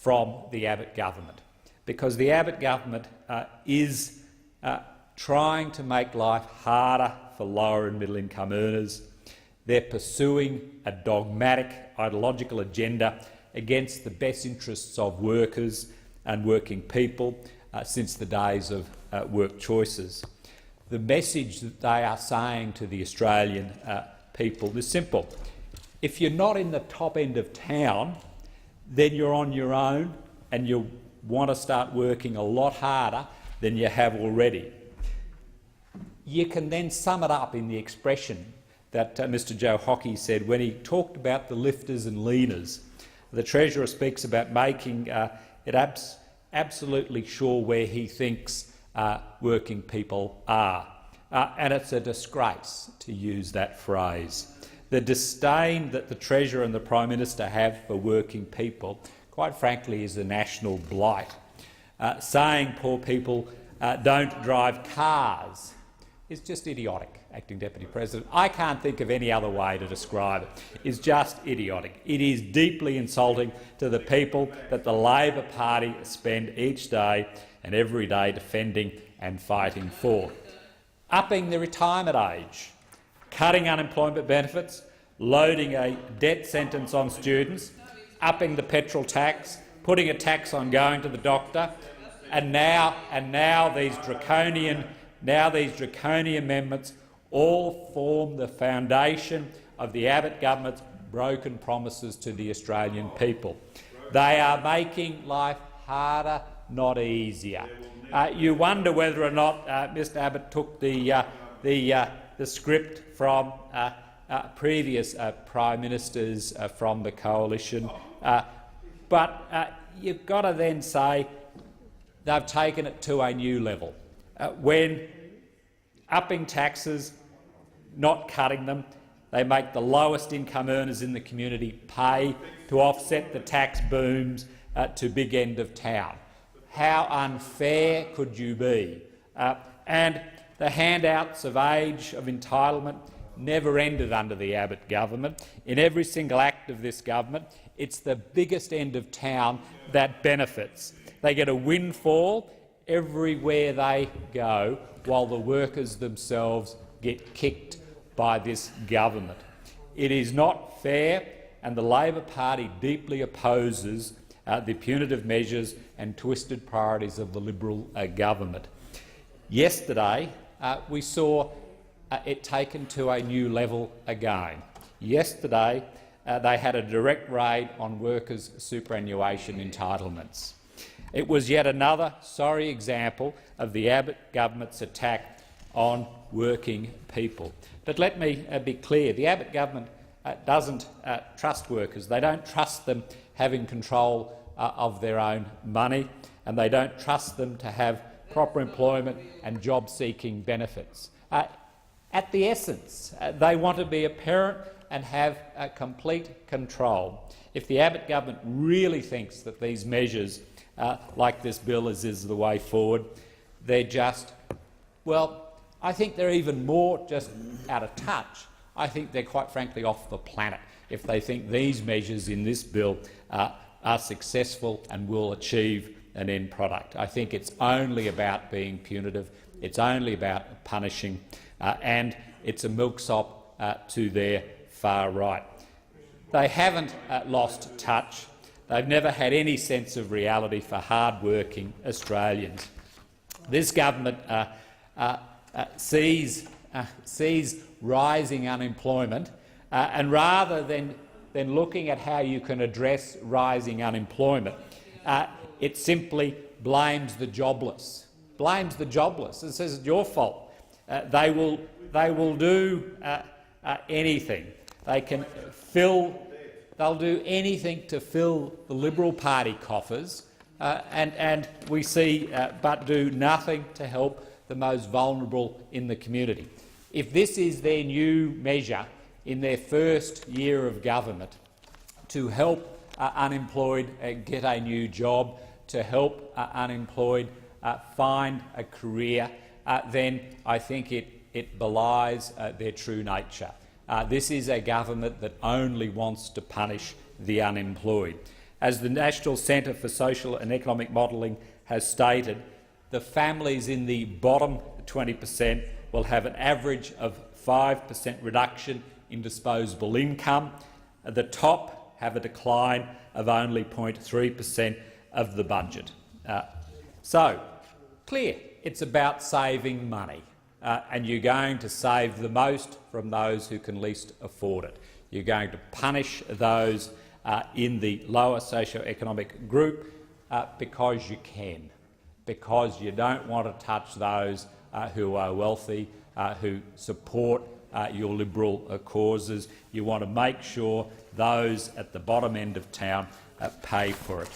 from the Abbott government, because the Abbott government is trying to make life harder for lower and middle income earners. They're pursuing a dogmatic ideological agenda against the best interests of workers and working people since the days of work choices. The message that they are saying to the Australian people is simple. If you're not in the top end of town, then you're on your own and you want to start working a lot harder than you have already. You can then sum it up in the expression that Mr Joe Hockey said when he talked about the lifters and leaners. The Treasurer speaks about making it absolutely sure where he thinks working people are. And it's a disgrace to use that phrase. The disdain that the Treasurer and the Prime Minister have for working people, quite frankly, is a national blight. Saying poor people don't drive cars is just idiotic, Acting Deputy President. I can't think of any other way to describe it. It's just idiotic. It is deeply insulting to the people that the Labor Party spend each day and every day defending and fighting for. Upping the retirement age, cutting unemployment benefits, loading a death sentence on students, upping the petrol tax, putting a tax on going to the doctor, and now these draconian amendments all form the foundation of the Abbott government's broken promises to the Australian people. They are making life harder, not easier. You wonder whether or not Mr Abbott took the script from previous Prime Ministers from the coalition, but you've got to then say they've taken it to a new level. When upping taxes, not cutting them, they make the lowest income earners in the community pay to offset the tax booms to big end of town. How unfair could you be? And the handouts of age of entitlement never ended under the Abbott government. In every single act of this government, it's the biggest end of town that benefits. They get a windfall everywhere they go, while the workers themselves get kicked by this government. It is not fair, and the Labor Party deeply opposes the punitive measures and twisted priorities of the Liberal government. Yesterday, we saw it taken to a new level again. Yesterday, they had a direct raid on workers' superannuation entitlements. It was yet another sorry example of the Abbott government's attack on working people. But let me be clear, the Abbott government doesn't trust workers. They don't trust them having control of their own money, and they don't trust them to have proper employment and job-seeking benefits. At the essence, they want to be a parent and have complete control. If the Abbott government really thinks that these measures like this bill is the way forward, they're just, well, I think they're even more just out of touch. I think they're quite frankly off the planet if they think these measures in this bill are successful and will achieve an end product. I think it's only about being punitive, it's only about punishing, and it's a milksop to their far right. They haven't lost touch. They've never had any sense of reality for hard-working Australians. This government sees rising unemployment, and rather than looking at how you can address rising unemployment, it simply blames the jobless. Blames the jobless and says it's your fault. They will do anything. They'll do anything to fill the Liberal Party coffers, and we see but do nothing to help the most vulnerable in the community. If this is their new measure in their first year of government to help unemployed get a new job, to help unemployed find a career, then I think it belies their true nature. This is a government that only wants to punish the unemployed. As the National Centre for Social and Economic Modelling has stated, the families in the bottom 20% will have an average of 5% reduction in disposable income. The top have a decline of only 0.3% of the budget. So, clear, it's about saving money, and you're going to save the most from those who can least afford it. You're going to punish those in the lower socio-economic group because you can, because you don't want to touch those who are wealthy, who support your Liberal causes. You want to make sure those at the bottom end of town pay for it.